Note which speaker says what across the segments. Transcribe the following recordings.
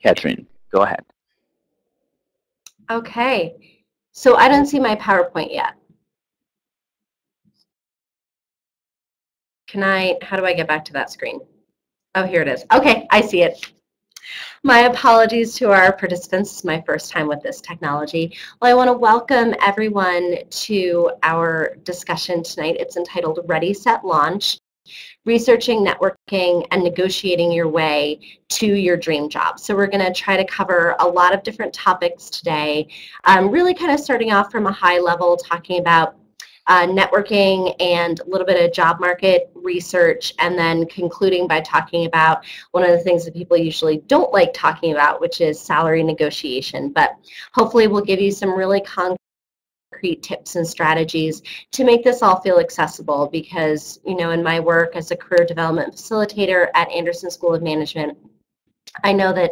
Speaker 1: Catherine, go ahead.
Speaker 2: Okay, so I don't see my PowerPoint yet. How do I get back to that screen? Oh, here it is. Okay, I see it. My apologies to our participants. It's my first time with this technology. Well, I want to welcome everyone to our discussion tonight. It's entitled Ready, Set, Launch: Researching, Networking, and Negotiating Your Way to Your Dream Job. So we're going to try to cover a lot of different topics today, really kind of starting off from a high level, talking about networking and a little bit of job market research, and then concluding by talking about one of the things that people usually don't like talking about, which is salary negotiation. But hopefully we'll give you some really concrete tips and strategies to make this all feel accessible, because, you know, in my work as a career development facilitator at Anderson School of Management, I know that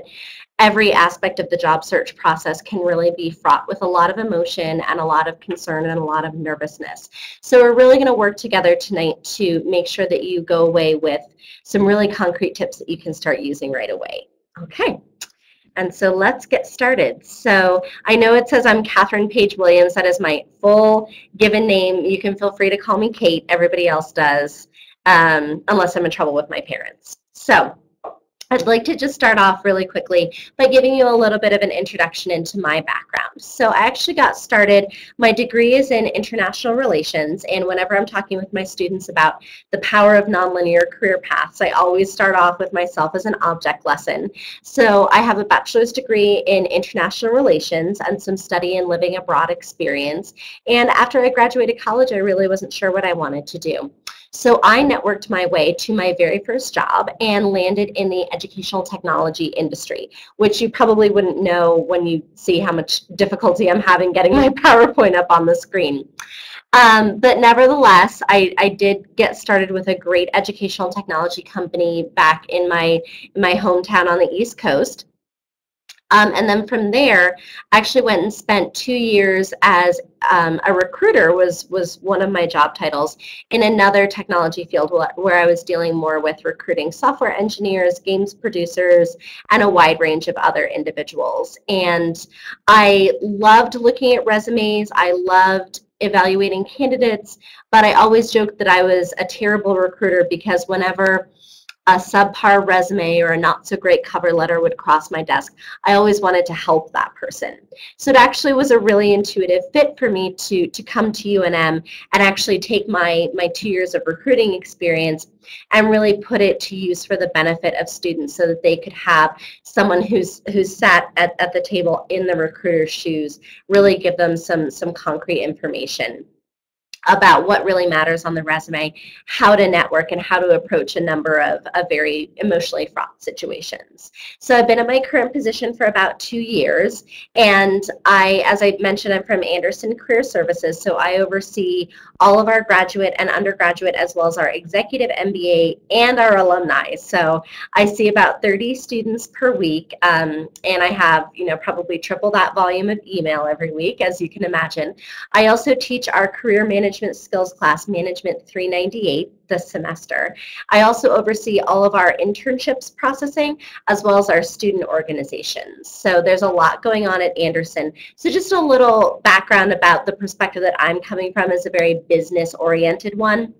Speaker 2: every aspect of the job search process can really be fraught with a lot of emotion and a lot of concern and a lot of nervousness. So we're really going to work together tonight to make sure that you go away with some really concrete tips that you can start using right away. Okay. And so let's get started. So I know it says I'm Catherine Page Williams. That is my full given name. You can feel free to call me Kate. Everybody else does, unless I'm in trouble with my parents. So I'd like to just start off really quickly by giving you a little bit of an introduction into my background. So I actually got started, my degree is in international relations, and whenever I'm talking with my students about the power of nonlinear career paths, I always start off with myself as an object lesson. So I have a bachelor's degree in international relations and some study and living abroad experience. And after I graduated college, I really wasn't sure what I wanted to do. So I networked my way to my very first job and landed in the educational technology industry, which you probably wouldn't know when you see how much difficulty I'm having getting my PowerPoint up on the screen. But nevertheless, I did get started with a great educational technology company back in my hometown on the East Coast. And then from there, I actually went and spent 2 years as a recruiter, was one of my job titles, in another technology field where I was dealing more with recruiting software engineers, games producers, and a wide range of other individuals. And I loved looking at resumes. I loved evaluating candidates, but I always joked that I was a terrible recruiter because whenever a subpar resume or a not so great cover letter would cross my desk, I always wanted to help that person. So it actually was a really intuitive fit for me to come to UNM and actually take my 2 years of recruiting experience and really put it to use for the benefit of students so that they could have someone who's sat at the table in the recruiter's shoes, really give them some concrete information about what really matters on the resume, how to network, and how to approach a number of very emotionally fraught situations. So I've been in my current position for about 2 years, and as I mentioned, I'm from Anderson Career Services, so I oversee all of our graduate and undergraduate, as well as our executive MBA and our alumni. So I see about 30 students per week, and I have, you know, probably triple that volume of email every week, as you can imagine. I also teach our career management skills class, Management 398, this semester. I also oversee all of our internships processing, as well as our student organizations. So there's a lot going on at Anderson. So just a little background about the perspective that I'm coming from is a very business-oriented one.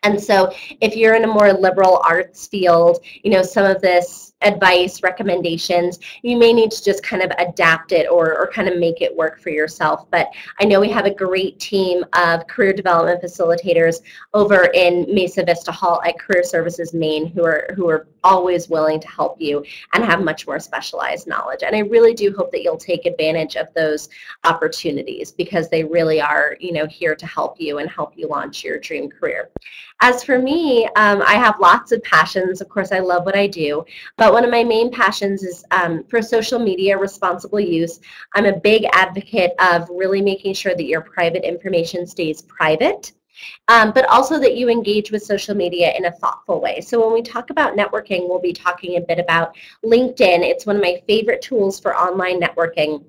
Speaker 2: And so if you're in a more liberal arts field, you know, some of this advice, recommendations, you may need to just kind of adapt it or kind of make it work for yourself. But I know we have a great team of career development facilitators over in Mesa Vista Hall at Career Services Maine who are always willing to help you and have much more specialized knowledge. And I really do hope that you'll take advantage of those opportunities, because they really are, you know, here to help you and help you launch your dream career. As for me, I have lots of passions. Of course, I love what I do, but one of my main passions is for social media responsible use. I'm a big advocate of really making sure that your private information stays private, but also that you engage with social media in a thoughtful way. So when we talk about networking, we'll be talking a bit about LinkedIn. It's one of my favorite tools for online networking.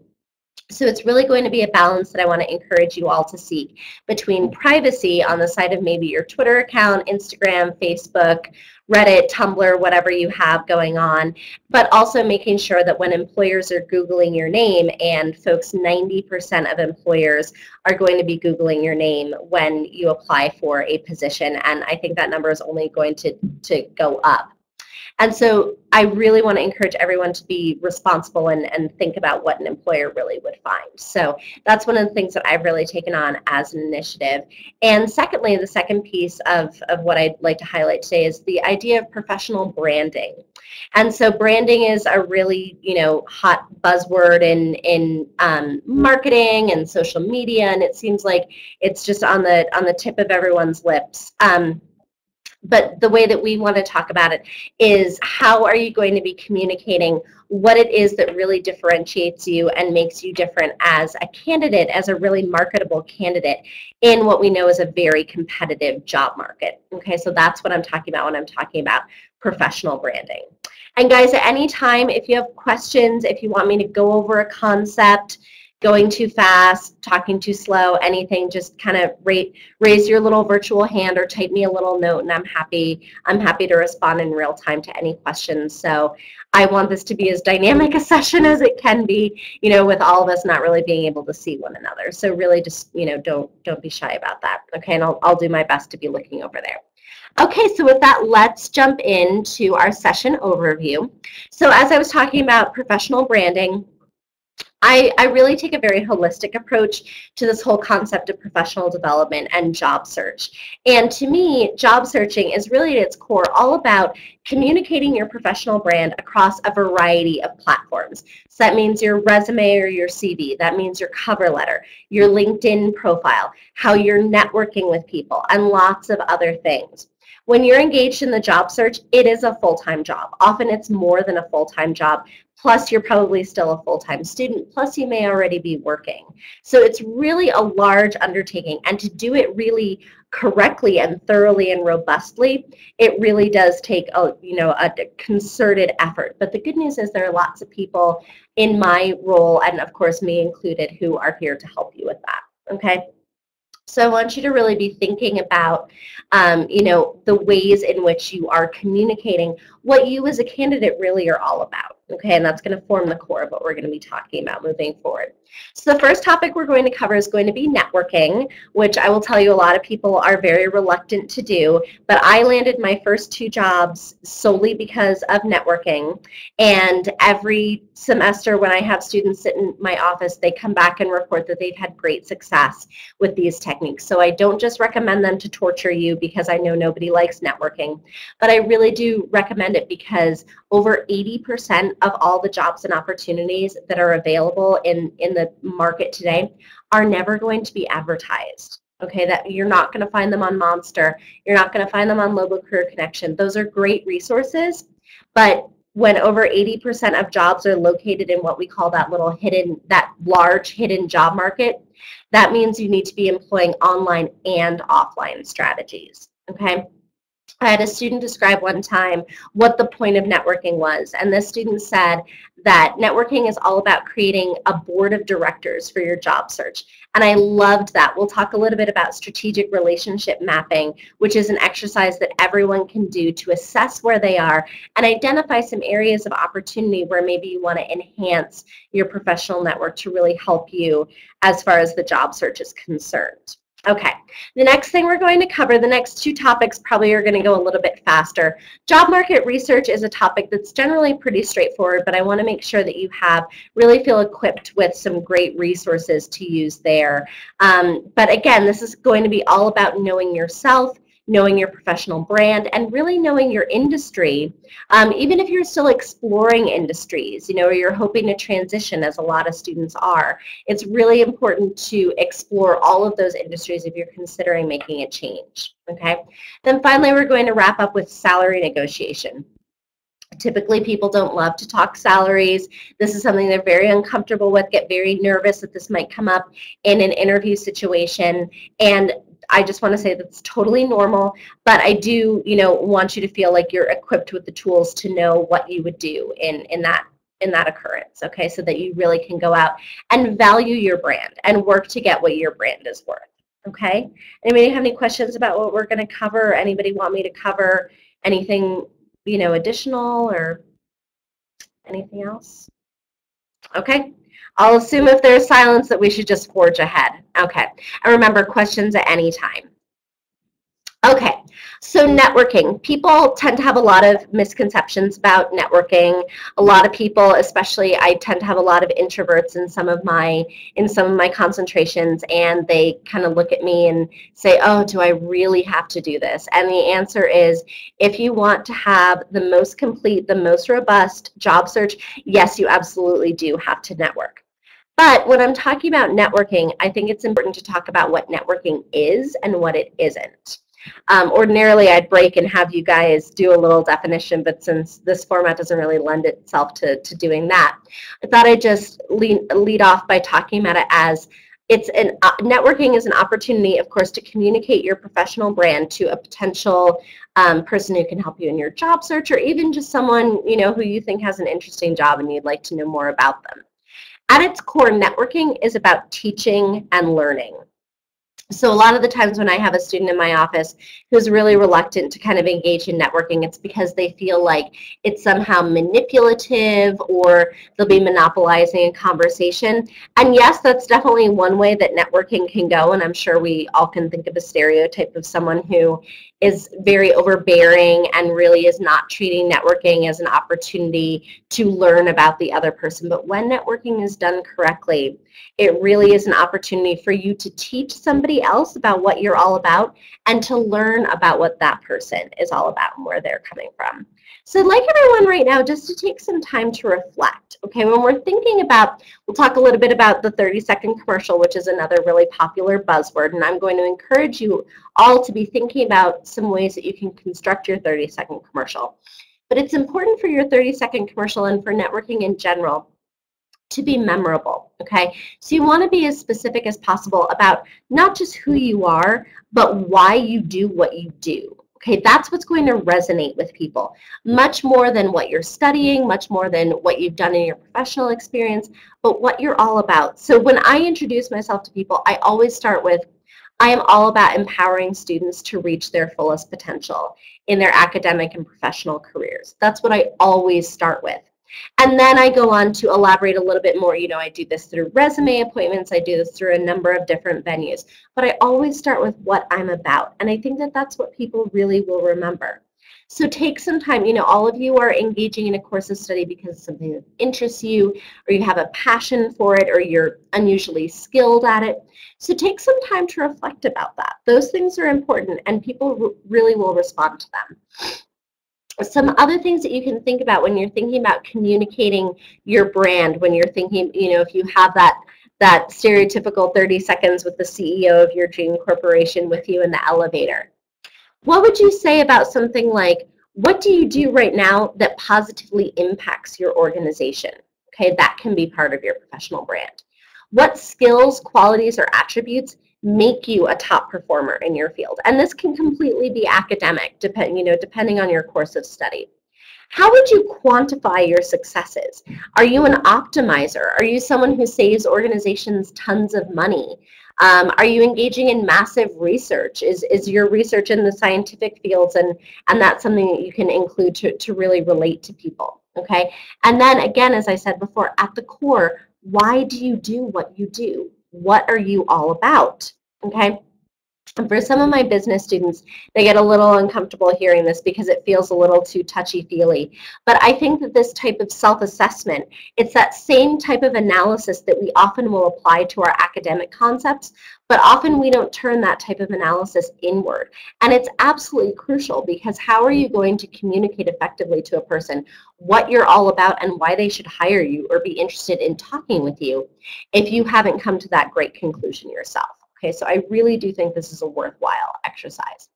Speaker 2: So it's really going to be a balance that I want to encourage you all to seek between privacy on the side of maybe your Twitter account, Instagram, Facebook, Reddit, Tumblr, whatever you have going on, but also making sure that when employers are Googling your name, and folks, 90% of employers are going to be Googling your name when you apply for a position, and I think that number is only going to go up. And so I really want to encourage everyone to be responsible and think about what an employer really would find. So that's one of the things that I've really taken on as an initiative. And secondly, the second piece of what I'd like to highlight today is the idea of professional branding. And so branding is a really, hot buzzword in marketing and social media, and it seems like it's just on the tip of everyone's lips. But the way that we want to talk about it is, how are you going to be communicating what it is that really differentiates you and makes you different as a candidate, as a really marketable candidate in what we know is a very competitive job market. Okay, so that's what I'm talking about when I'm talking about professional branding. And guys, at any time, if you have questions, if you want me to go over a concept, going too fast, talking too slow, anything, just kind of raise your little virtual hand or type me a little note, and I'm happy to respond in real time to any questions. So I want this to be as dynamic a session as it can be, with all of us not really being able to see one another. So really just, don't be shy about that. Okay, and I'll do my best to be looking over there. Okay, so with that, let's jump into our session overview. So as I was talking about professional branding, I really take a very holistic approach to this whole concept of professional development and job search. And to me, job searching is really at its core all about communicating your professional brand across a variety of platforms. So that means your resume or your CV, that means your cover letter, your LinkedIn profile, how you're networking with people, and lots of other things. When you're engaged in the job search, it is a full-time job. Often it's more than a full-time job, plus you're probably still a full-time student, plus you may already be working. So it's really a large undertaking, and to do it really correctly and thoroughly and robustly, it really does take a concerted effort. But the good news is there are lots of people in my role, and of course me included, who are here to help you with that, okay? So I want you to really be thinking about, the ways in which you are communicating what you as a candidate really are all about, okay? And that's going to form the core of what we're going to be talking about moving forward. So the first topic we're going to cover is going to be networking, which I will tell you a lot of people are very reluctant to do, but I landed my first 2 jobs solely because of networking. And every semester when I have students sit in my office, they come back and report that they've had great success with these techniques. So I don't just recommend them to torture you, because I know nobody likes networking, but I really do recommend it because over 80% of all the jobs and opportunities that are available in the market today are never going to be advertised. Okay, that you're not going to find them on Monster. You're not going to find them on Lobo Career Connection. Those are great resources, but when over 80% of jobs are located in what we call that large hidden job market, that means you need to be employing online and offline strategies, okay? I had a student describe one time what the point of networking was, and this student said that networking is all about creating a board of directors for your job search. And I loved that. We'll talk a little bit about strategic relationship mapping, which is an exercise that everyone can do to assess where they are and identify some areas of opportunity where maybe you want to enhance your professional network to really help you as far as the job search is concerned. Okay, the next thing we're going to cover, the next 2 topics probably are going to go a little bit faster. Job market research is a topic that's generally pretty straightforward, but I want to make sure that you really feel equipped with some great resources to use there. But again, this is going to be all about knowing yourself, knowing your professional brand, and really knowing your industry. Even if you're still exploring industries, or you're hoping to transition, as a lot of students are, it's really important to explore all of those industries if you're considering making a change, okay? Then finally, we're going to wrap up with salary negotiation. Typically, people don't love to talk salaries. This is something they're very uncomfortable with, get very nervous that this might come up in an interview situation. And I just want to say that's totally normal, but I do, want you to feel like you're equipped with the tools to know what you would do in that in that occurrence, okay, so that you really can go out and value your brand and work to get what your brand is worth, okay? Anybody have any questions about what we're going to cover? Anybody want me to cover anything, you know, additional or anything else? Okay. I'll assume if there's silence that we should just forge ahead. Okay. And remember, questions at any time. Okay, so networking. People tend to have a lot of misconceptions about networking. A lot of people, especially I tend to have a lot of introverts in some of my concentrations, and they kind of look at me and say, "Oh, do I really have to do this?" And the answer is, if you want to have the most complete, the most robust job search, yes, you absolutely do have to network. But when I'm talking about networking, I think it's important to talk about what networking is and what it isn't. Ordinarily, I'd break and have you guys do a little definition, but since this format doesn't really lend itself to doing that, I thought I'd just lead off by talking about it as networking is an opportunity, of course, to communicate your professional brand to a potential person who can help you in your job search, or even just someone, you know, who you think has an interesting job and you'd like to know more about them. At its core, networking is about teaching and learning. So a lot of the times when I have a student in my office who's really reluctant to kind of engage in networking, it's because they feel like it's somehow manipulative or they'll be monopolizing a conversation. And yes, that's definitely one way that networking can go, and I'm sure we all can think of a stereotype of someone who is very overbearing and really is not treating networking as an opportunity to learn about the other person. But when networking is done correctly, it really is an opportunity for you to teach somebody else about what you're all about and to learn about what that person is all about and where they're coming from. So I'd like everyone right now just to take some time to reflect. Okay, when we're thinking about, we'll talk a little bit about the 30-second commercial, which is another really popular buzzword, and I'm going to encourage you all to be thinking about some ways that you can construct your 30-second commercial. But it's important for your 30-second commercial and for networking in general to be memorable, okay? So you want to be as specific as possible about not just who you are, but why you do what you do. Okay, that's what's going to resonate with people, much more than what you're studying, much more than what you've done in your professional experience, but what you're all about. So when I introduce myself to people, I always start with, I am all about empowering students to reach their fullest potential in their academic and professional careers. That's what I always start with. And then I go on to elaborate a little bit more. You know, I do this through resume appointments. I do this through a number of different venues. But I always start with what I'm about. And I think that that's what people really will remember. So take some time. You know, all of you are engaging in a course of study because it's something that interests you, or you have a passion for it, or you're unusually skilled at it. So take some time to reflect about that. Those things are important, and people really will respond to them. Some other things that you can think about when you're thinking about communicating your brand, when you're thinking, you know, if you have that stereotypical 30 seconds with the CEO of your dream corporation with you in the elevator. What would you say about something like, what do you do right now that positively impacts your organization? Okay, that can be part of your professional brand. What skills, qualities, or attributes make you a top performer in your field? And this can completely be academic, depending on your course of study. How would you quantify your successes? Are you an optimizer? Are you someone who saves organizations tons of money? Are you engaging in massive research? Is your research in the scientific fields, and that's something that you can include to really relate to people, okay? And then again, as I said before, at the core, why do you do what you do? What are you all about, okay? And for some of my business students, they get a little uncomfortable hearing this because it feels a little too touchy-feely. But I think that this type of self-assessment, it's that same type of analysis that we often will apply to our academic concepts, but often we don't turn that type of analysis inward. And it's absolutely crucial, because how are you going to communicate effectively to a person what you're all about and why they should hire you or be interested in talking with you if you haven't come to that great conclusion yourself? Okay, so I really do think this is a worthwhile exercise.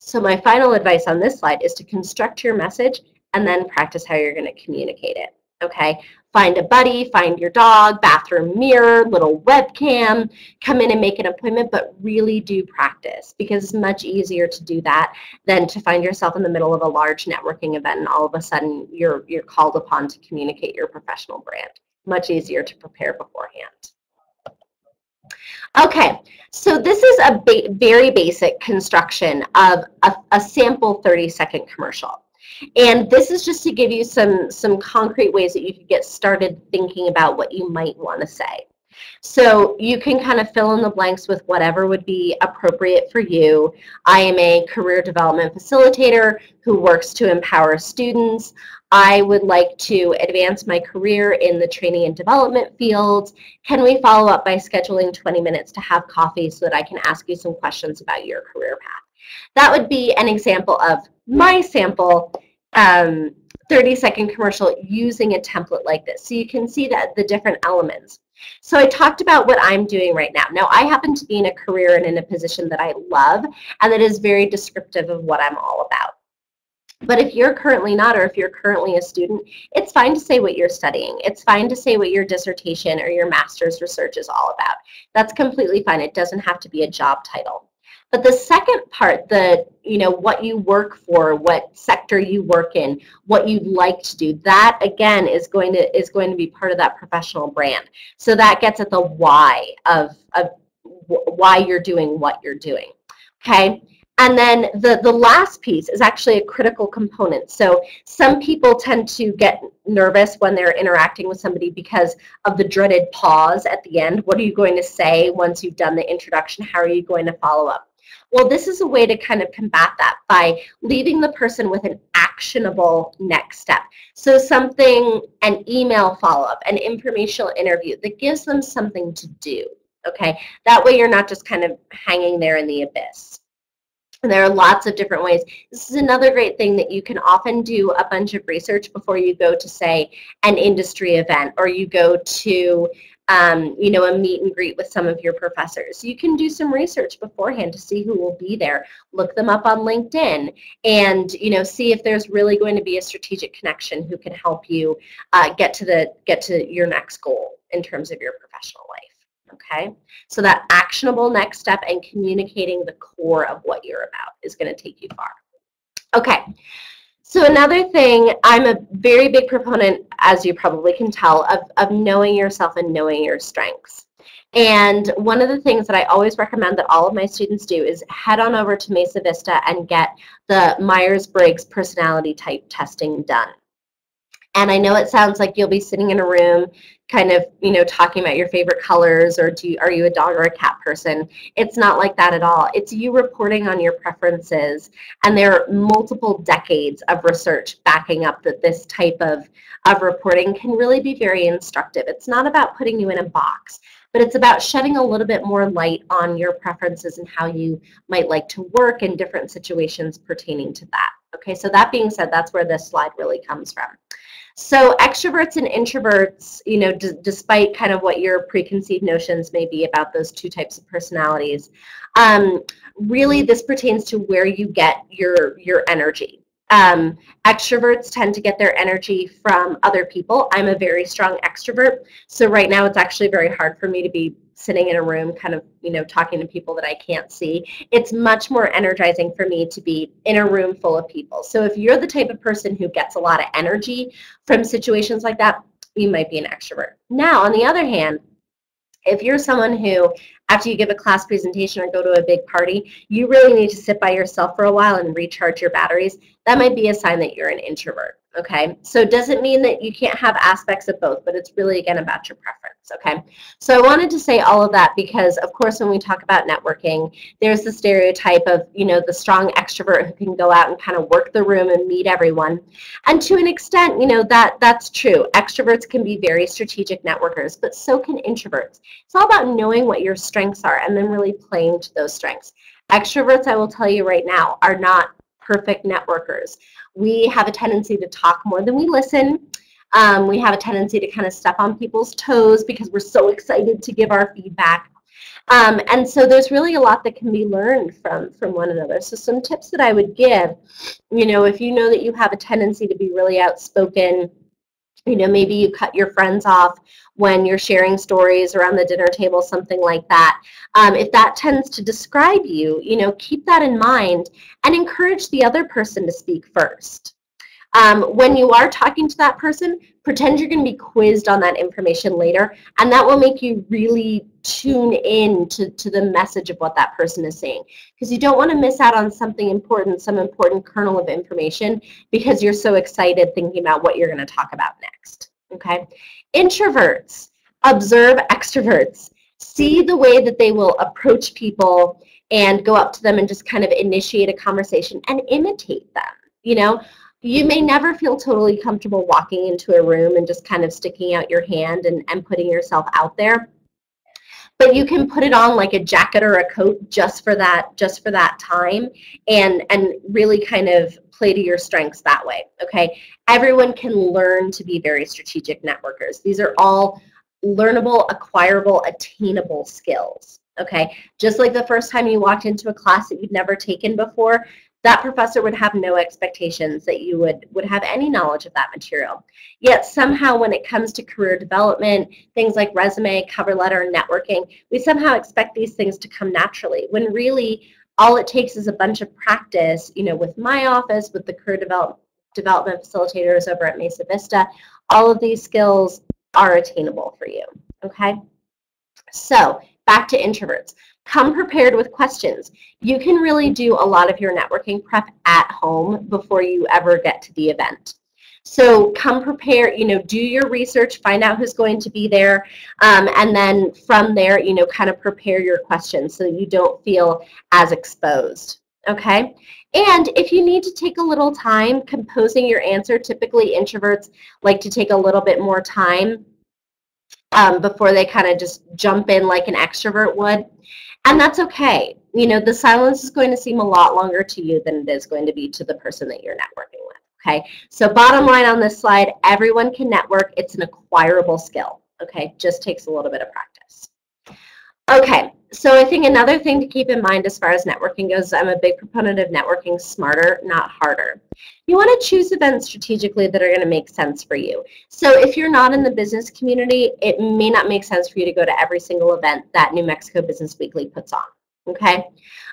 Speaker 2: So my final advice on this slide is to construct your message and then practice how you're going to communicate it. Okay, Find a buddy, find your dog, bathroom mirror, little webcam, come in and make an appointment, but really do practice, because it's much easier to do that than to find yourself in the middle of a large networking event and all of a sudden you're called upon to communicate your professional brand. Much easier to prepare beforehand. Okay, so this is a very basic construction of a sample 30-second commercial. And this is just to give you some concrete ways that you can get started thinking about what you might want to say. So you can kind of fill in the blanks with whatever would be appropriate for you. I am a career development facilitator who works to empower students. I would like to advance my career in the training and development field. Can we follow up by scheduling 20 minutes to have coffee so that I can ask you some questions about your career path? That would be an example of my sample 30-second commercial using a template like this. So you can see that the different elements. So I talked about what I'm doing right now. Now, I happen to be in a career and in a position that I love and that is very descriptive of what I'm all about. But if you're currently not, or if you're currently a student, it's fine to say what you're studying. It's fine to say what your dissertation or your master's research is all about. That's completely fine. It doesn't have to be a job title. But the second part, what you work for, what sector you work in, what you'd like to do, that again is going to be part of that professional brand. So that gets at the why of why you're doing what you're doing. Okay. And then the last piece is actually a critical component. So some people tend to get nervous when they're interacting with somebody because of the dreaded pause at the end. What are you going to say once you've done the introduction? How are you going to follow up? Well, this is a way to kind of combat that by leaving the person with an actionable next step. So something, an email follow-up, an informational interview that gives them something to do, okay? That way you're not just kind of hanging there in the abyss. And there are lots of different ways. This is another great thing that you can often do a bunch of research before you go to, say, an industry event, or you go to a meet and greet with some of your professors. You can do some research beforehand to see who will be there. Look them up on LinkedIn and see if there's really going to be a strategic connection who can help you get to your next goal in terms of your professional life. Okay, so that actionable next step and communicating the core of what you're about is going to take you far. Okay, so another thing, I'm a very big proponent, as you probably can tell, of knowing yourself and knowing your strengths. And one of the things that I always recommend that all of my students do is head on over to Mesa Vista and get the Myers-Briggs personality type testing done. And I know it sounds like you'll be sitting in a room kind of, talking about your favorite colors, or are you a dog or a cat person? It's not like that at all. It's you reporting on your preferences, and there are multiple decades of research backing up that this type of reporting can really be very instructive. It's not about putting you in a box, but it's about shedding a little bit more light on your preferences and how you might like to work in different situations pertaining to that. Okay, so that being said, that's where this slide really comes from. So extroverts and introverts, despite kind of what your preconceived notions may be about those two types of personalities, really this pertains to where you get your energy. Extroverts tend to get their energy from other people. I'm a very strong extrovert, so right now it's actually very hard for me to be sitting in a room kind of, talking to people that I can't see. It's much more energizing for me to be in a room full of people. So if you're the type of person who gets a lot of energy from situations like that, you might be an extrovert. Now, on the other hand, if you're someone who, after you give a class presentation or go to a big party, you really need to sit by yourself for a while and recharge your batteries, that might be a sign that you're an introvert, okay? So it doesn't mean that you can't have aspects of both, but it's really, again, about your preference, okay? So I wanted to say all of that because, of course, when we talk about networking, there's the stereotype of, the strong extrovert who can go out and kind of work the room and meet everyone. And to an extent, that's true. Extroverts can be very strategic networkers, but so can introverts. It's all about knowing what your strengths are and then really playing to those strengths. Extroverts, I will tell you right now, are not perfect networkers. We have a tendency to talk more than we listen. We have a tendency to kind of step on people's toes because we're so excited to give our feedback. And so there's really a lot that can be learned from one another. So some tips that I would give, if you know that you have a tendency to be really outspoken, Maybe you cut your friends off when you're sharing stories around the dinner table, something like that. If that tends to describe you, keep that in mind and encourage the other person to speak first. When you are talking to that person, pretend you're going to be quizzed on that information later, and that will make you really tune in to the message of what that person is saying, because you don't want to miss out on something important, some important kernel of information, because you're so excited thinking about what you're going to talk about next. Okay? Introverts, observe extroverts. See the way that they will approach people and go up to them and just kind of initiate a conversation and imitate them. You may never feel totally comfortable walking into a room and just kind of sticking out your hand and putting yourself out there. But you can put it on like a jacket or a coat just for that time and really kind of play to your strengths that way. Okay? Everyone can learn to be very strategic networkers. These are all learnable, acquirable, attainable skills. Okay? Just like the first time you walked into a class that you'd never taken before, that professor would have no expectations that you would have any knowledge of that material. Yet somehow when it comes to career development, things like resume, cover letter, networking, we somehow expect these things to come naturally, when really all it takes is a bunch of practice, with my office, with the career development facilitators over at Mesa Vista. All of these skills are attainable for you, okay? So back to introverts. Come prepared with questions. You can really do a lot of your networking prep at home before you ever get to the event. So come prepared, do your research, find out who's going to be there, and then from there, kind of prepare your questions so that you don't feel as exposed, okay? And if you need to take a little time composing your answer, typically introverts like to take a little bit more time before they kind of just jump in like an extrovert would. And that's okay. The silence is going to seem a lot longer to you than it is going to be to the person that you're networking with, okay? So bottom line on this slide, everyone can network. It's an acquirable skill, okay? Just takes a little bit of practice. Okay, so I think another thing to keep in mind as far as networking goes, I'm a big proponent of networking smarter, not harder. You want to choose events strategically that are going to make sense for you. So if you're not in the business community, it may not make sense for you to go to every single event that New Mexico Business Weekly puts on, okay?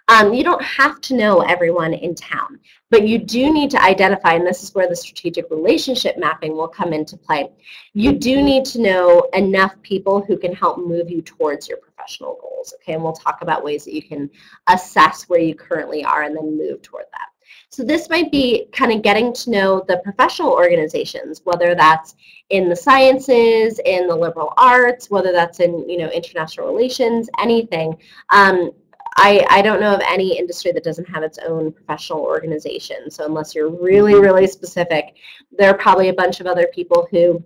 Speaker 2: You don't have to know everyone in town, but you do need to identify, and this is where the strategic relationship mapping will come into play. You do need to know enough people who can help move you towards your professional goals, okay? And we'll talk about ways that you can assess where you currently are and then move toward that. So this might be kind of getting to know the professional organizations, whether that's in the sciences, in the liberal arts, whether that's in international relations, anything. I don't know of any industry that doesn't have its own professional organization. So unless you're really, really specific, there are probably a bunch of other people who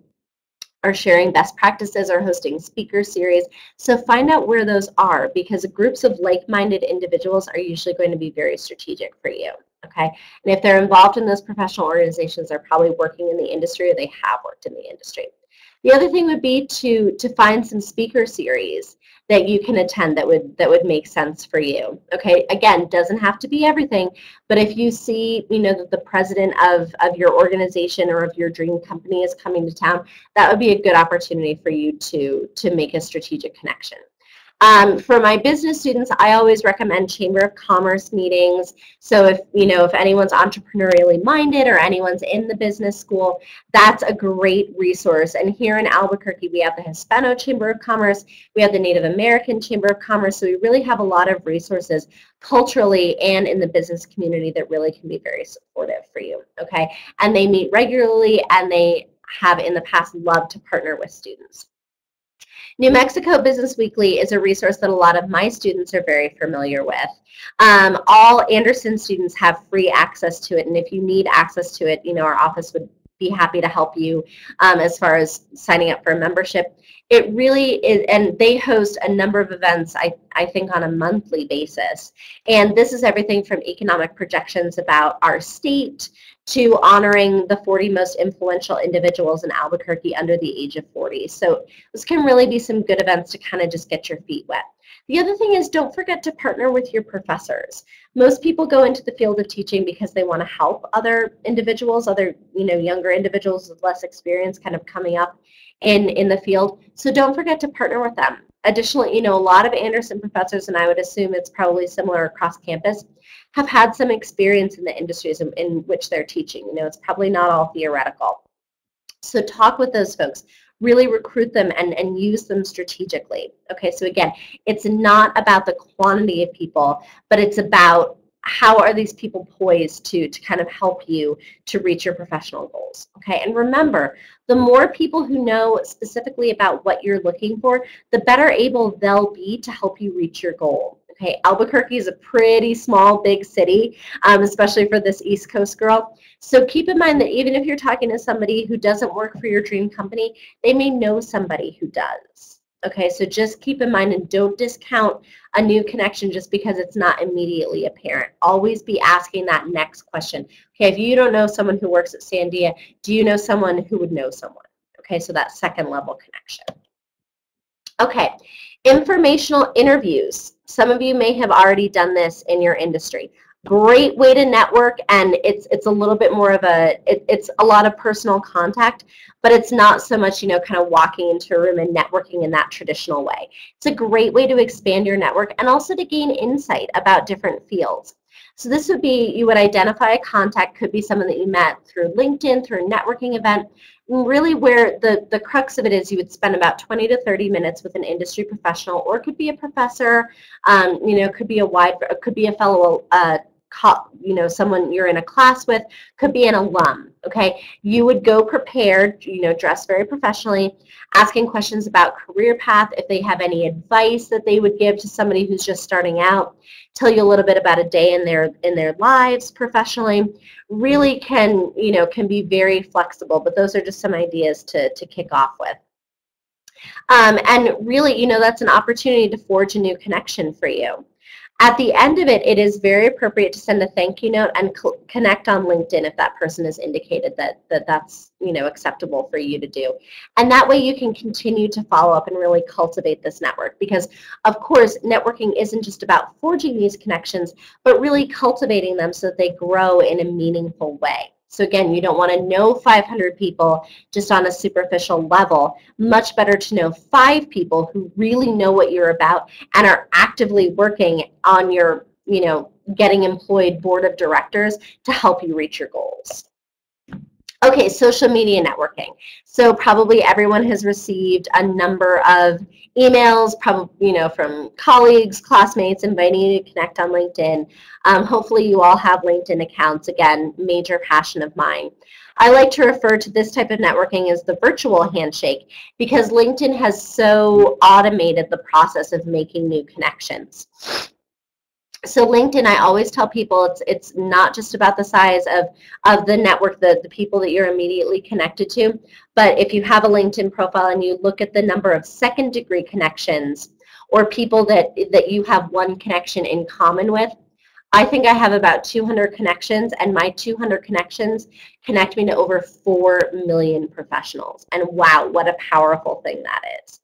Speaker 2: are sharing best practices or hosting speaker series. So find out where those are, because groups of like-minded individuals are usually going to be very strategic for you. Okay, and if they're involved in those professional organizations, they're probably working in the industry or they have worked in the industry. The other thing would be to find some speaker series that you can attend that would make sense for you. Okay, again, doesn't have to be everything, but if you see that the president of your organization or of your dream company is coming to town, that would be a good opportunity for you to make a strategic connection. For my business students, I always recommend Chamber of Commerce meetings. So if anyone's entrepreneurially minded or anyone's in the business school, that's a great resource. And here in Albuquerque, we have the Hispano Chamber of Commerce, we have the Native American Chamber of Commerce. So we really have a lot of resources culturally and in the business community that really can be very supportive for you. Okay, and they meet regularly, and they have in the past loved to partner with students. New Mexico Business Weekly is a resource that a lot of my students are very familiar with. All Anderson students have free access to it, and if you need access to it, our office would be happy to help you as far as signing up for a membership. It really is, and they host a number of events, I think, on a monthly basis. And this is everything from economic projections about our state to honoring the 40 most influential individuals in Albuquerque under the age of 40. So this can really be some good events to kind of just get your feet wet. The other thing is, don't forget to partner with your professors. Most people go into the field of teaching because they want to help other individuals, other younger individuals with less experience kind of coming up in the field. So don't forget to partner with them. Additionally, a lot of Anderson professors, and I would assume it's probably similar across campus, have had some experience in the industries in which they're teaching. It's probably not all theoretical. So talk with those folks. Really recruit them and use them strategically. Okay, so again, it's not about the quantity of people, but it's about how are these people poised to kind of help you to reach your professional goals. Okay, and remember, the more people who know specifically about what you're looking for, the better able they'll be to help you reach your goal. Okay, Albuquerque is a pretty small, big city, especially for this East Coast girl. So keep in mind that even if you're talking to somebody who doesn't work for your dream company, they may know somebody who does. Okay, so just keep in mind and don't discount a new connection just because it's not immediately apparent. Always be asking that next question. Okay, if you don't know someone who works at Sandia, do you know someone who would know someone? Okay, so that second level connection. Okay, informational interviews. Some of you may have already done this in your industry. Great way to network, and it's a little bit more of it's a lot of personal contact, but it's not so much kind of walking into a room and networking in that traditional way. It's a great way to expand your network and also to gain insight about different fields. So this would be, you would identify a contact, could be someone that you met through LinkedIn, through a networking event. Really where the crux of it is, you would spend about 20 to 30 minutes with an industry professional, or it could be a professor, could be a fellow, someone you're in a class with, could be an alum. Okay, you would go prepared, dress very professionally, asking questions about career path, if they have any advice that they would give to somebody who's just starting out, tell you a little bit about a day in their lives professionally. Really can be very flexible, but those are just some ideas to kick off with. And really, that's an opportunity to forge a new connection for you. At the end of it, it is very appropriate to send a thank you note and connect on LinkedIn if that person has indicated that's acceptable for you to do. And that way you can continue to follow up and really cultivate this network, because of course networking isn't just about forging these connections, but really cultivating them so that they grow in a meaningful way. So again, you don't want to know 500 people just on a superficial level. Much better to know 5 people who really know what you're about and are actively working on your, getting employed board of directors to help you reach your goals. Okay, social media networking. So probably everyone has received a number of emails, probably from colleagues, classmates inviting you to connect on LinkedIn. Hopefully you all have LinkedIn accounts. Again, major passion of mine. I like to refer to this type of networking as the virtual handshake, because LinkedIn has so automated the process of making new connections. So LinkedIn, I always tell people it's not just about the size of the network, the people that you're immediately connected to, but if you have a LinkedIn profile and you look at the number of second-degree connections or people that you have one connection in common with, I think I have about 200 connections, and my 200 connections connect me to over 4 million professionals. And wow, what a powerful thing that is.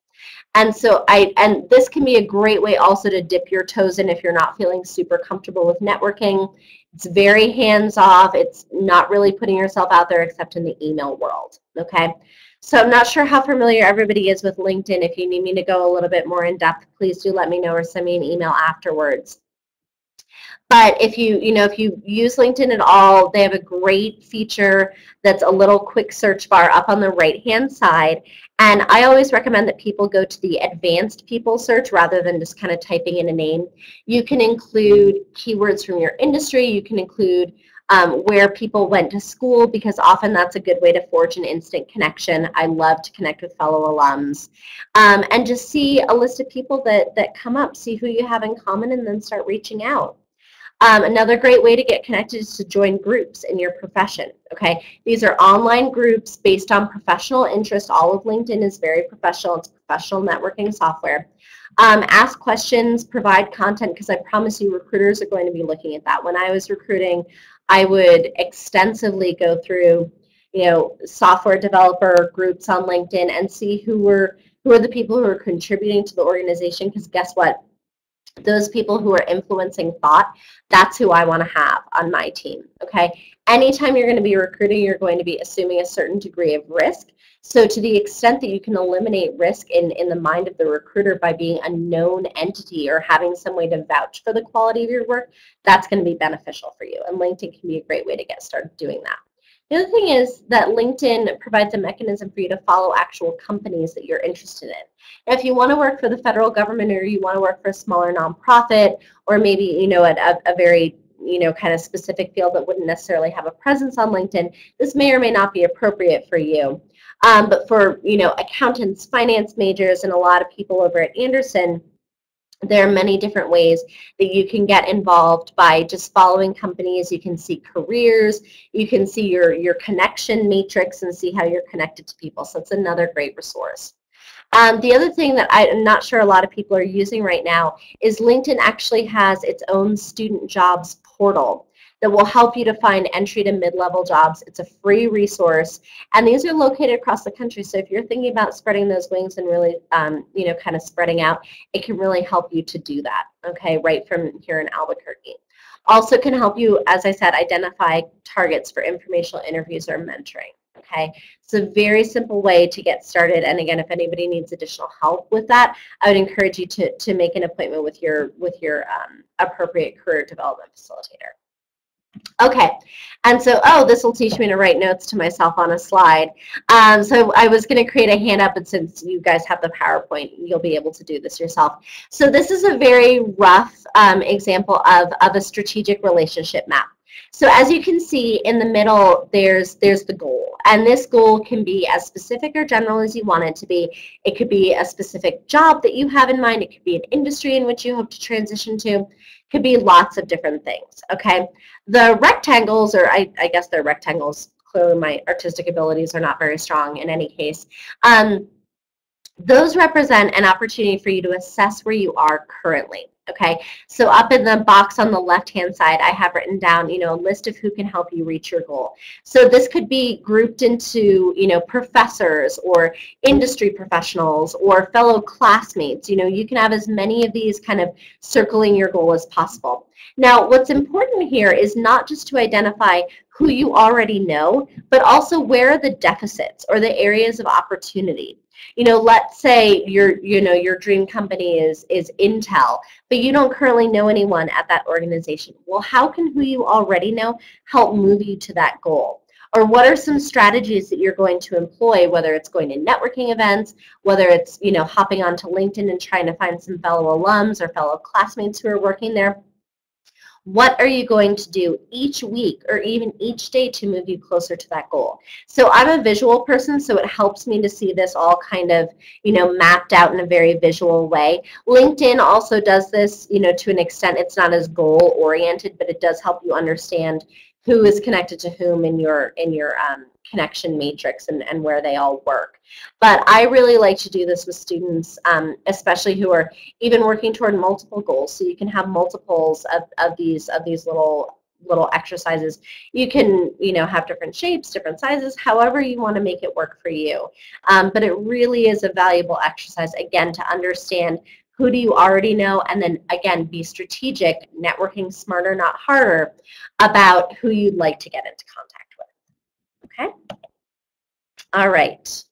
Speaker 2: And so and this can be a great way also to dip your toes in if you're not feeling super comfortable with networking. It's very hands-off. It's not really putting yourself out there except in the email world, okay? So I'm not sure how familiar everybody is with LinkedIn. If you need me to go a little bit more in depth, please do let me know or send me an email afterwards. But if you use LinkedIn at all, they have a great feature that's a little quick search bar up on the right-hand side. And I always recommend that people go to the advanced people search rather than just kind of typing in a name. You can include keywords from your industry. You can include where people went to school, because often that's a good way to forge an instant connection. I love to connect with fellow alums. And just see a list of people that come up, see who you have in common, and then start reaching out. Another great way to get connected is to join groups in your profession. Okay, these are online groups based on professional interest. All of LinkedIn is very professional. It's professional networking software. Ask questions, provide content, because I promise you recruiters are going to be looking at that. When I was recruiting, I would extensively go through software developer groups on LinkedIn and see who are the people who are contributing to the organization, because guess what? Those people who are influencing thought, that's who I want to have on my team, okay? Anytime you're going to be recruiting, you're going to be assuming a certain degree of risk. So to the extent that you can eliminate risk in the mind of the recruiter by being a known entity or having some way to vouch for the quality of your work, that's going to be beneficial for you. And LinkedIn can be a great way to get started doing that. The other thing is that LinkedIn provides a mechanism for you to follow actual companies that you're interested in. Now, if you want to work for the federal government or you want to work for a smaller nonprofit or maybe, you know, a very, you know, kind of specific field that wouldn't necessarily have a presence on LinkedIn, this may or may not be appropriate for you. But for, you know, accountants, finance majors, and a lot of people over at Anderson, there are many different ways that you can get involved by just following companies. You can see careers, you can see your connection matrix and see how you're connected to people. So it's another great resource. The other thing that I'm not sure a lot of people are using right now is LinkedIn actually has its own student jobs portal that will help you to find entry to mid-level jobs. It's a free resource, and these are located across the country. So if you're thinking about spreading those wings and really, you know, kind of spreading out, it can really help you to do that, okay, right from here in Albuquerque. Also can help you, as I said, identify targets for informational interviews or mentoring, okay? It's a very simple way to get started, and again, if anybody needs additional help with that, I would encourage you to make an appointment with your appropriate career development facilitator. Okay, and so, oh, this will teach me to write notes to myself on a slide. So I was going to create a hand up, and since you guys have the PowerPoint, you'll be able to do this yourself. So this is a very rough example of a strategic relationship map. So as you can see in the middle, there's the goal, and this goal can be as specific or general as you want it to be. It could be a specific job that you have in mind. It could be an industry in which you hope to transition to. It could be lots of different things, okay? The rectangles, or I guess they're rectangles. Clearly my artistic abilities are not very strong in any case. Those represent an opportunity for you to assess where you are currently. Okay, so up in the box on the left-hand side, I have written down, you know, a list of who can help you reach your goal. So this could be grouped into, you know, professors or industry professionals or fellow classmates. You know, you can have as many of these kind of circling your goal as possible. Now, what's important here is not just to identify who you already know, but also where are the deficits or the areas of opportunity. You know, let's say your dream company is Intel, but you don't currently know anyone at that organization. Well, how can who you already know help move you to that goal? Or what are some strategies that you're going to employ, whether it's going to networking events, whether it's, you know, hopping onto LinkedIn and trying to find some fellow alums or fellow classmates who are working there? What are you going to do each week or even each day to move you closer to that goal? So I'm a visual person, so it helps me to see this all kind of, you know, mapped out in a very visual way. LinkedIn also does this, you know, to an extent. It's not as goal oriented, but it does help you understand who is connected to whom in your connection matrix and where they all work. But I really like to do this with students, especially who are even working toward multiple goals. So you can have multiples of these little exercises. You can, you know, have different shapes, different sizes, however you want to make it work for you. But it really is a valuable exercise, again, to understand who do you already know, and then, again, be strategic, networking smarter, not harder, about who you'd like to get into contact with. Okay? All right.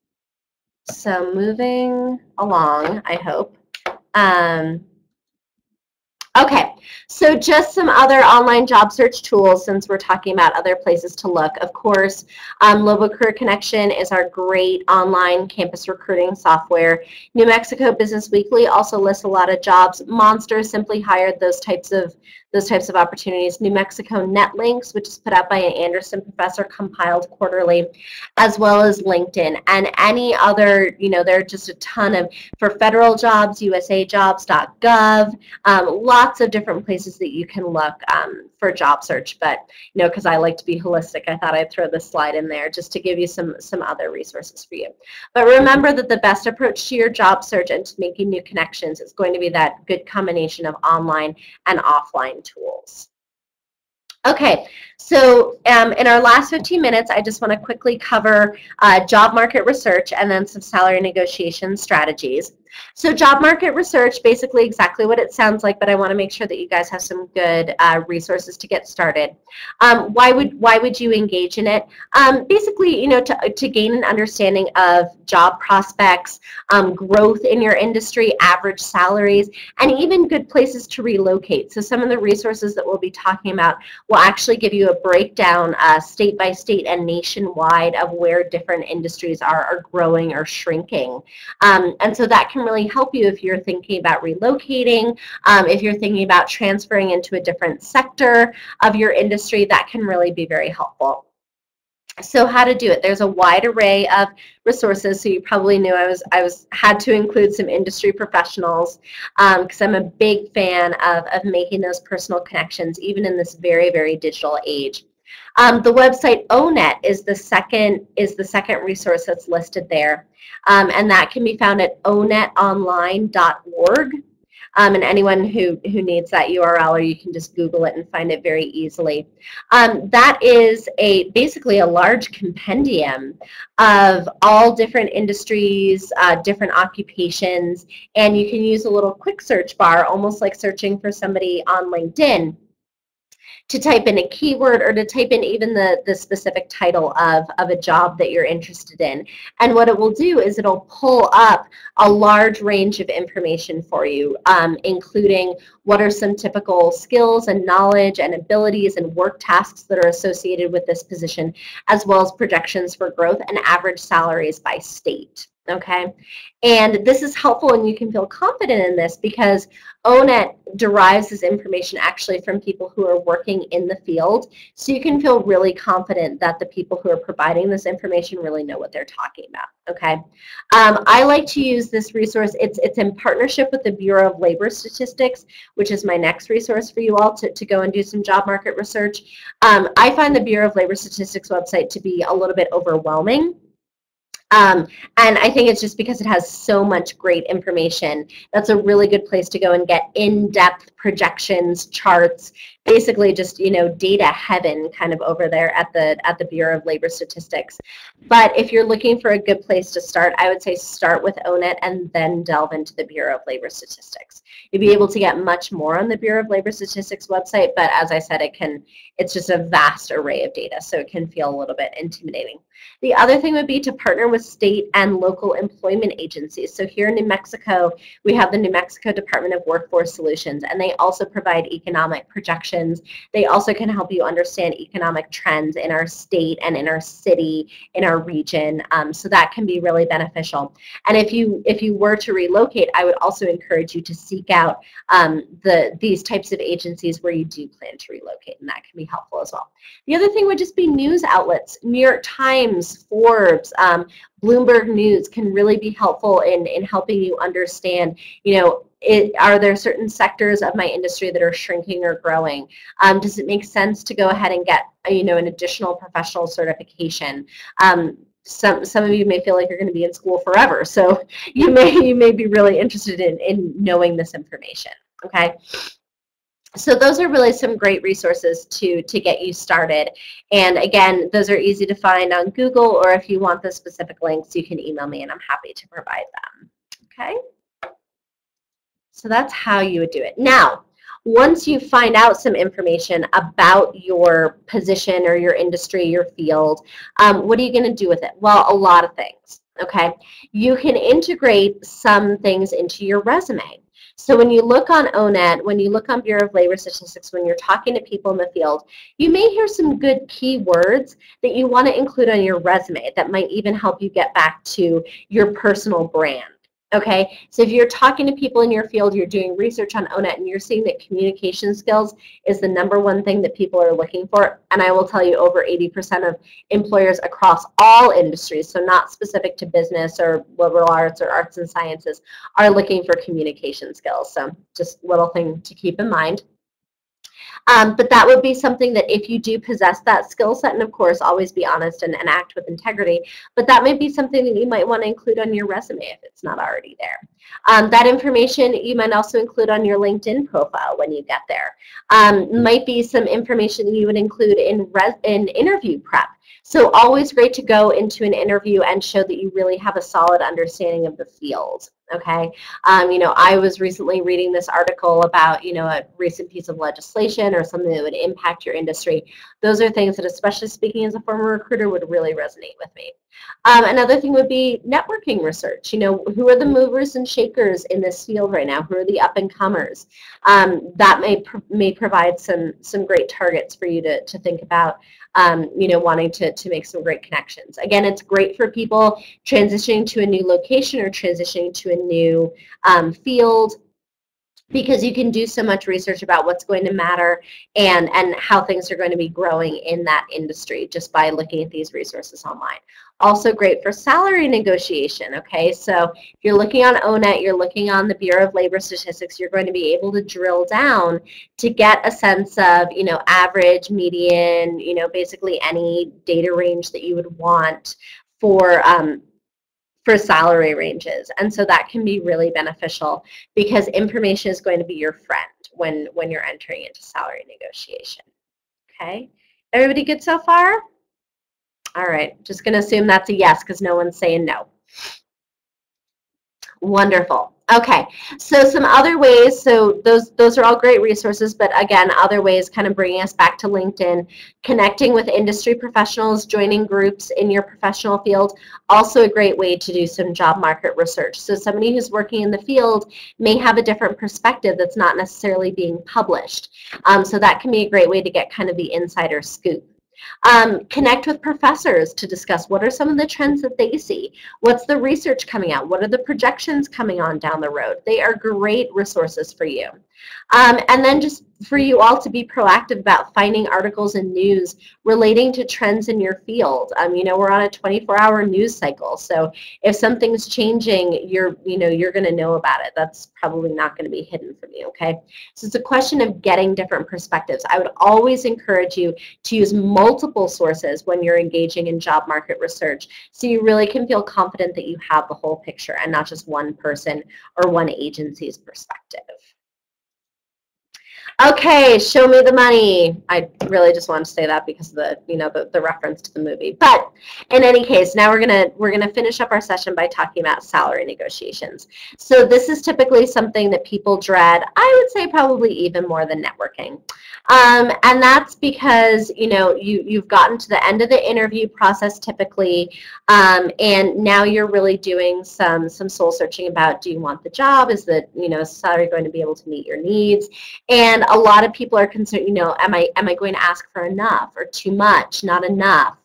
Speaker 2: So moving along, I hope. Okay, so just some other online job search tools since we're talking about other places to look. Of course, Lobo Career Connection is our great online campus recruiting software. New Mexico Business Weekly also lists a lot of jobs. Monster simply hired those types of opportunities. New Mexico NetLinks, which is put out by an Anderson professor, compiled quarterly, as well as LinkedIn. And any other, you know, there are just a ton of, for federal jobs, usajobs.gov, lots of different places that you can look for job search. But, you know, because I like to be holistic, I thought I'd throw this slide in there just to give you some other resources for you. But remember that the best approach to your job search and to making new connections is going to be that good combination of online and offline tools. Okay, so in our last 15 minutes, I just want to quickly cover job market research and then some salary negotiation strategies. So job market research, basically exactly what it sounds like, but I want to make sure that you guys have some good resources to get started. Why would you engage in it? Basically, you know, to gain an understanding of job prospects, growth in your industry, average salaries, and even good places to relocate. So some of the resources that we'll be talking about will actually give you a breakdown state by state and nationwide of where different industries are growing or shrinking. And so that can really help you if you're thinking about relocating, if you're thinking about transferring into a different sector of your industry, that can really be very helpful. So how to do it? There's a wide array of resources. So you probably knew I had to include some industry professionals because I'm a big fan of making those personal connections, even in this very, very digital age. The website ONET is the second resource that's listed there, and that can be found at onetonline.org. And anyone who needs that URL, or you can just Google it and find it very easily. That is basically a large compendium of all different industries, different occupations, and you can use a little quick search bar, almost like searching for somebody on LinkedIn, to type in a keyword or to type in even the specific title of a job that you're interested in. And what it will do is it'll pull up a large range of information for you, including what are some typical skills and knowledge and abilities and work tasks that are associated with this position, as well as projections for growth and average salaries by state. Okay, and this is helpful, and you can feel confident in this because ONET derives this information actually from people who are working in the field, so you can feel really confident that the people who are providing this information really know what they're talking about. Okay, I like to use this resource. It's in partnership with the Bureau of Labor Statistics, which is my next resource for you all to go and do some job market research. I find the Bureau of Labor Statistics website to be a little bit overwhelming. And I think it's just because it has so much great information. That's a really good place to go and get in-depth projections, charts, basically just, you know, data heaven kind of over there at the Bureau of Labor Statistics. But if you're looking for a good place to start, I would say start with ONET and then delve into the Bureau of Labor Statistics. You'll be able to get much more on the Bureau of Labor Statistics website, but as I said, it's just a vast array of data, so it can feel a little bit intimidating. The other thing would be to partner with state and local employment agencies. So here in New Mexico, we have the New Mexico Department of Workforce Solutions, and they also provide economic projections. They also can help you understand economic trends in our state and in our city, in our region. So that can be really beneficial. And if you were to relocate, I would also encourage you to seek out these types of agencies where you do plan to relocate, and that can be helpful as well. The other thing would just be news outlets. New York Times, Forbes, Bloomberg News can really be helpful in helping you understand, you know, are there certain sectors of my industry that are shrinking or growing? Does it make sense to go ahead and get, you know, an additional professional certification? Some of you may feel like you're going to be in school forever, so you may be really interested in knowing this information. Okay. So those are really some great resources to get you started. And again, those are easy to find on Google, or if you want the specific links, you can email me and I'm happy to provide them. Okay? So that's how you would do it. Now, once you find out some information about your position or your industry, your field, what are you going to do with it? Well, a lot of things. Okay? You can integrate some things into your resume. So when you look on ONET, when you look on Bureau of Labor Statistics, when you're talking to people in the field, you may hear some good keywords that you want to include on your resume that might even help you get back to your personal brand. Okay, so if you're talking to people in your field, you're doing research on ONET, and you're seeing that communication skills is the #1 thing that people are looking for, and I will tell you over 80% of employers across all industries, so not specific to business or liberal arts or arts and sciences, are looking for communication skills. So just a little thing to keep in mind. But that would be something that if you do possess that skill set, and of course always be honest and act with integrity, but that might be something that you might want to include on your resume if it's not already there. That information you might also include on your LinkedIn profile when you get there. Might be some information that you would include in interview prep. So always great to go into an interview and show that you really have a solid understanding of the field. Okay, you know, I was recently reading this article about, you know, a recent piece of legislation or something that would impact your industry. Those are things that, especially speaking as a former recruiter, would really resonate with me. Another thing would be networking research. You know, who are the movers and shakers in this field right now? Who are the up and comers? That may provide some great targets for you to think about. You know, wanting to make some great connections. Again, it's great for people transitioning to a new location or transitioning to a new field, because you can do so much research about what's going to matter and how things are going to be growing in that industry just by looking at these resources online. Also great for salary negotiation, okay? So if you're looking on ONET, you're looking on the Bureau of Labor Statistics, you're going to be able to drill down to get a sense of, you know, average, median, you know, basically any data range that you would want for salary ranges. And so that can be really beneficial because information is going to be your friend when you're entering into salary negotiation. Okay, everybody good so far? All right, just going to assume that's a yes because no one's saying no. Wonderful. Okay, so some other ways, so those are all great resources, but again, other ways kind of bringing us back to LinkedIn, connecting with industry professionals, joining groups in your professional field, also a great way to do some job market research. So somebody who's working in the field may have a different perspective that's not necessarily being published. So that can be a great way to get kind of the insider scoop. Connect with professors to discuss what are some of the trends that they see. What's the research coming out? What are the projections coming on down the road? They are great resources for you. And then just for you all to be proactive about finding articles and news relating to trends in your field. You know, we're on a 24-hour news cycle, so if something's changing, you're going to know about it. That's probably not going to be hidden from you, okay? So it's a question of getting different perspectives. I would always encourage you to use multiple sources when you're engaging in job market research, so you really can feel confident that you have the whole picture and not just one person or one agency's perspective. Okay, show me the money. I really just want to say that because of the, you know, the reference to the movie. But in any case, now we're gonna finish up our session by talking about salary negotiations. So this is typically something that people dread. I would say probably even more than networking, and that's because, you know, you've gotten to the end of the interview process typically, and now you're really doing some soul searching about, do you want the job? Is the, you know, salary going to be able to meet your needs? And a lot of people are concerned, you know, am I going to ask for enough or too much, not enough?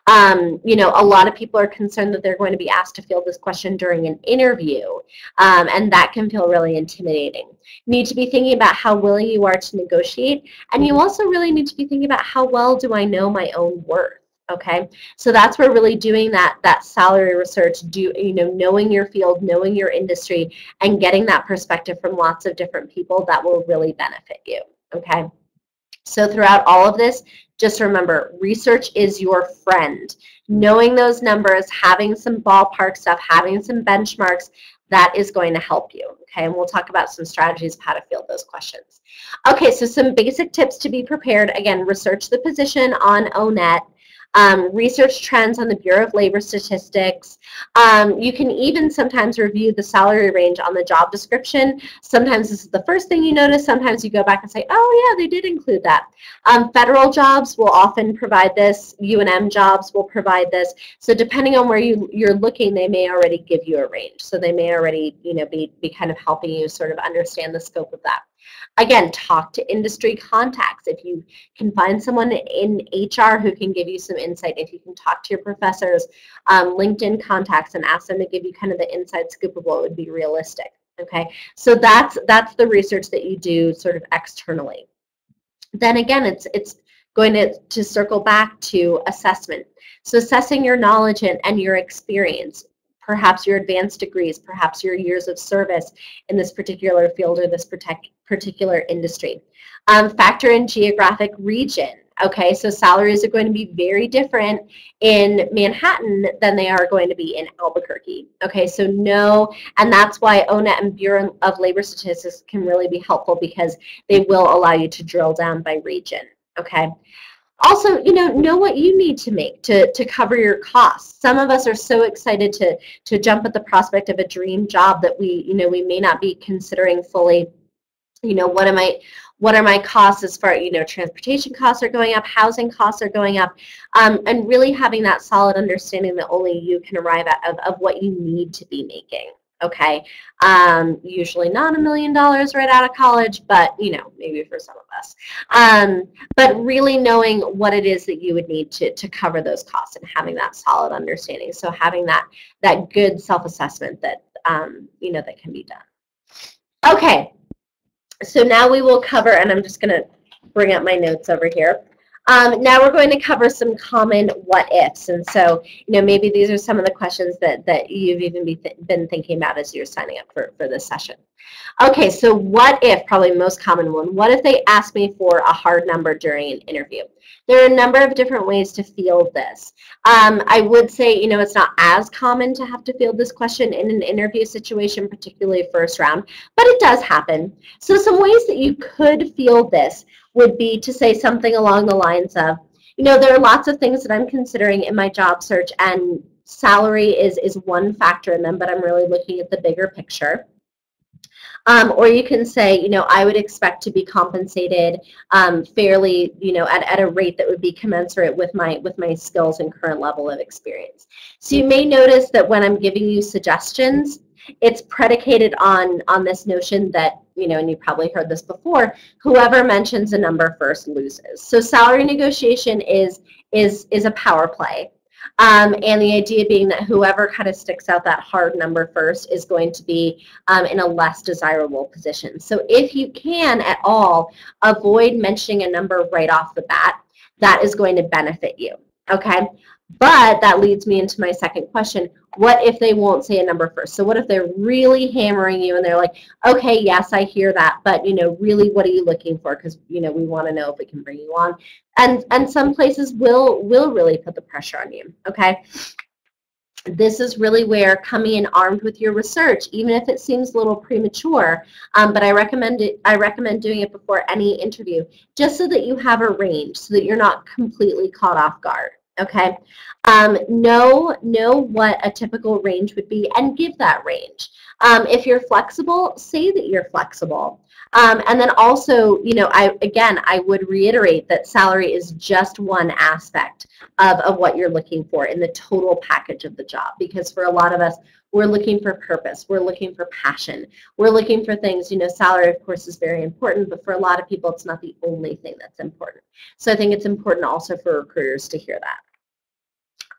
Speaker 2: You know, a lot of people are concerned that they're going to be asked to field this question during an interview, and that can feel really intimidating. You need to be thinking about how willing you are to negotiate, and you also really need to be thinking about how well do I know my own worth. Okay, so that's where really doing that salary research, knowing your field, knowing your industry, and getting that perspective from lots of different people, that will really benefit you. Okay, so throughout all of this, just remember, research is your friend. Knowing those numbers, having some ballpark stuff, having some benchmarks, that is going to help you. Okay, and we'll talk about some strategies of how to field those questions. Okay, so some basic tips to be prepared. Again, research the position on ONET. Research trends on the Bureau of Labor Statistics. You can even sometimes review the salary range on the job description. Sometimes this is the first thing you notice. Sometimes you go back and say, oh yeah, they did include that. Federal jobs will often provide this. UNM jobs will provide this. So depending on where you're looking, they may already give you a range. So they may already, you know, be kind of helping you sort of understand the scope of that. Again, talk to industry contacts. If you can find someone in HR who can give you some insight, if you can talk to your professors, LinkedIn contacts, and ask them to give you kind of the inside scoop of what would be realistic. Okay, so that's the research that you do sort of externally. Then again, it's going to circle back to assessment. So assessing your knowledge and your experience. Perhaps your advanced degrees, perhaps your years of service in this particular field or this particular industry. Factor in geographic region. Okay, so salaries are going to be very different in Manhattan than they are going to be in Albuquerque. Okay, so and that's why ONET and Bureau of Labor Statistics can really be helpful, because they will allow you to drill down by region. Okay. Also, know what you need to make to cover your costs. Some of us are so excited to jump at the prospect of a dream job that we may not be considering fully, what are my costs as far, transportation costs are going up, housing costs are going up, and really having that solid understanding that only you can arrive at of what you need to be making. Okay, usually not $1 million right out of college, but maybe for some of us. But really knowing what it is that you would need to cover those costs and having that solid understanding. So having that good self-assessment that that can be done. Okay, so now we will cover, and I'm just going to bring up my notes over here. Now we're going to cover some common what ifs, and so maybe these are some of the questions that you've even been thinking about as you're signing up for this session. Okay, so what if, probably most common one, what if they ask me for a hard number during an interview? There are a number of different ways to field this. I would say, it's not as common to have to field this question in an interview situation, particularly first round, but it does happen. So some ways that you could field this would be to say something along the lines of, there are lots of things that I'm considering in my job search, and salary is one factor in them, but I'm really looking at the bigger picture. Or you can say, I would expect to be compensated fairly, at a rate that would be commensurate with my skills and current level of experience. So you may notice that when I'm giving you suggestions, it's predicated on this notion that, and you probably heard this before, whoever mentions a number first loses. So salary negotiation is a power play. And the idea being that whoever kind of sticks out that hard number first is going to be in a less desirable position. So if you can at all avoid mentioning a number right off the bat, that is going to benefit you, okay? But that leads me into my second question. What if they won't say a number first? So what if they're really hammering you and they're like, okay, yes, I hear that, but really, what are you looking for? Because we want to know if we can bring you on. And some places will really put the pressure on you, okay? This is really where coming in armed with your research, even if it seems a little premature, but I recommend doing it before any interview, just so that you have a range, so that you're not completely caught off guard. Okay, know what a typical range would be and give that range. If you're flexible, say that you're flexible. And then also, I would reiterate that salary is just one aspect of what you're looking for in the total package of the job, because for a lot of us, we're looking for purpose, we're looking for passion, we're looking for things, salary of course is very important, but for a lot of people it's not the only thing that's important. So I think it's important also for recruiters to hear that.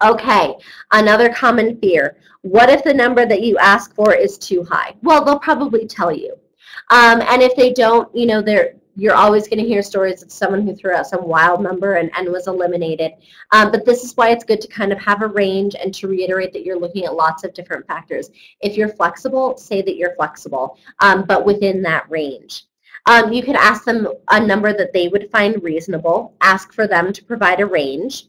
Speaker 2: Okay, another common fear. What if the number that you ask for is too high? Well, they'll probably tell you. And if they don't, you're always going to hear stories of someone who threw out some wild number and was eliminated. But this is why it's good to kind of have a range and to reiterate that you're looking at lots of different factors. If you're flexible, say that you're flexible, but within that range. You could ask them a number that they would find reasonable, ask for them to provide a range.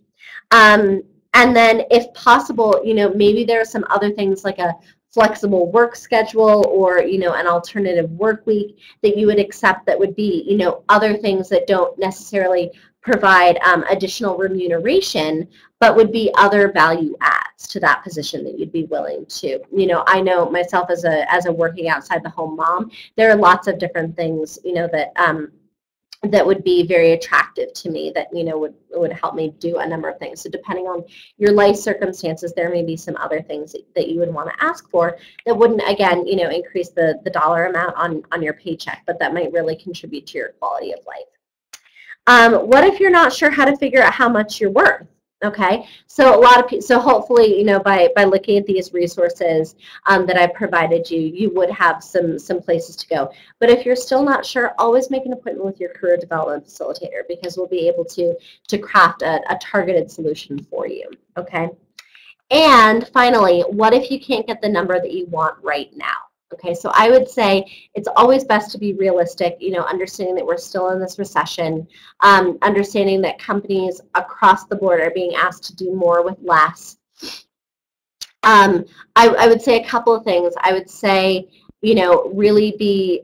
Speaker 2: And then if possible, maybe there are some other things like a flexible work schedule or, an alternative work week that you would accept that would be, other things that don't necessarily provide additional remuneration, but would be other value adds to that position that you'd be willing to. I know myself as a working outside the home mom, there are lots of different things, that would be very attractive to me that, would help me do a number of things. So depending on your life circumstances, there may be some other things that you would want to ask for that wouldn't, again, increase the dollar amount on your paycheck, but that might really contribute to your quality of life. What if you're not sure how to figure out how much you're worth? Okay, so so hopefully, by looking at these resources that I've provided you, you would have some places to go. But if you're still not sure, always make an appointment with your career development facilitator, because we'll be able to craft a targeted solution for you. Okay, and finally, what if you can't get the number that you want right now? Okay, so I would say it's always best to be realistic, understanding that we're still in this recession, understanding that companies across the board are being asked to do more with less. I would say a couple of things. I would say, really be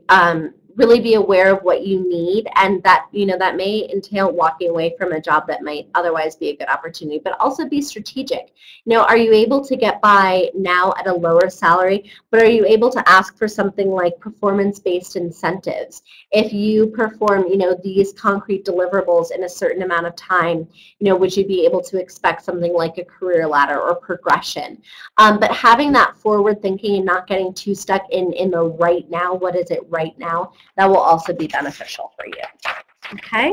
Speaker 2: really be aware of what you need, and that, you know, that may entail walking away from a job that might otherwise be a good opportunity, but also be strategic. You know, are you able to get by now at a lower salary, but are you able to ask for something like performance-based incentives? If you perform, you know, these concrete deliverables in a certain amount of time, you know, would you be able to expect something like a career ladder or progression? But having that forward thinking and not getting too stuck in the right now, what is it right now, that will also be beneficial for you. Okay?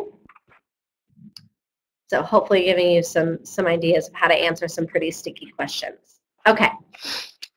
Speaker 2: So hopefully giving you some ideas of how to answer some pretty sticky questions. Okay.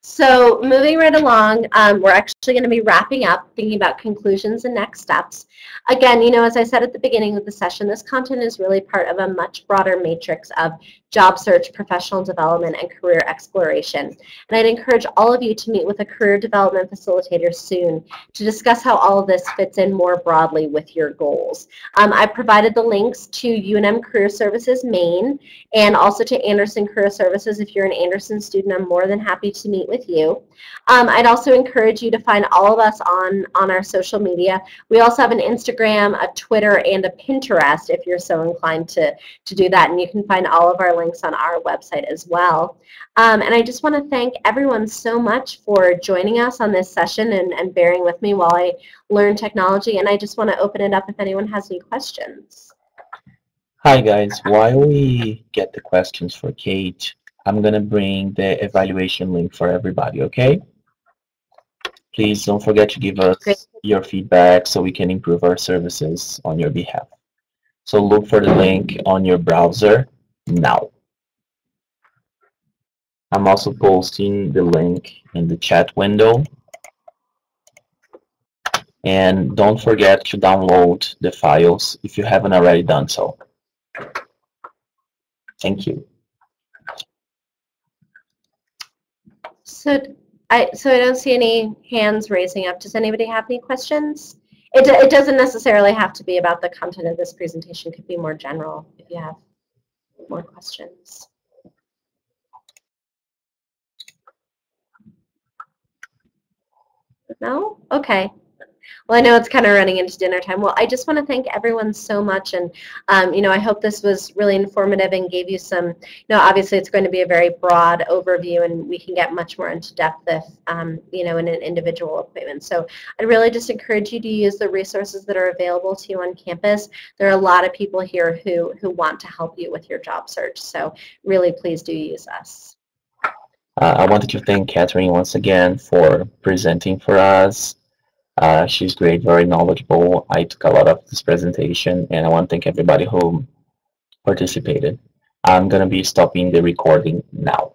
Speaker 2: So moving right along, we're actually going to be wrapping up, thinking about conclusions and next steps. Again, you know, as I said at the beginning of the session, this content is really part of a much broader matrix of job search, professional development, and career exploration. And I'd encourage all of you to meet with a career development facilitator soon to discuss how all of this fits in more broadly with your goals. I provided the links to UNM Career Services Maine and also to Anderson Career Services. If you're an Anderson student, I'm more than happy to meet with you. I'd also encourage you to find all of us on our social media. We also have an Instagram, a Twitter, and a Pinterest if you're so inclined to do that. And you can find all of our links on our website as well. And I just want to thank everyone so much for joining us on this session and bearing with me while I learn technology. And I just want to open it up if anyone has any questions.
Speaker 1: Hi guys, while we get the questions for Kate, I'm going to bring the evaluation link for everybody, okay? Please don't forget to give us your feedback so we can improve our services on your behalf. So look for the link on your browser now. I'm also posting the link in the chat window. And don't forget to download the files if you haven't already done so. Thank you.
Speaker 2: So I don't see any hands raising up. Does anybody have any questions? It doesn't necessarily have to be about the content of this presentation. It could be more general if you have more questions. No? Okay. Well, I know it's kind of running into dinner time. Well, I just want to thank everyone so much, and you know, I hope this was really informative and gave you some, you know, obviously it's going to be a very broad overview, and we can get much more into depth if, you know, in an individual appointment. So I'd really just encourage you to use the resources that are available to you on campus. There are a lot of people here who want to help you with your job search, so really please do use us.
Speaker 1: I wanted to thank Catherine once again for presenting for us. She's great, very knowledgeable. I took a lot of this presentation, and I want to thank everybody who participated. I'm going to be stopping the recording now.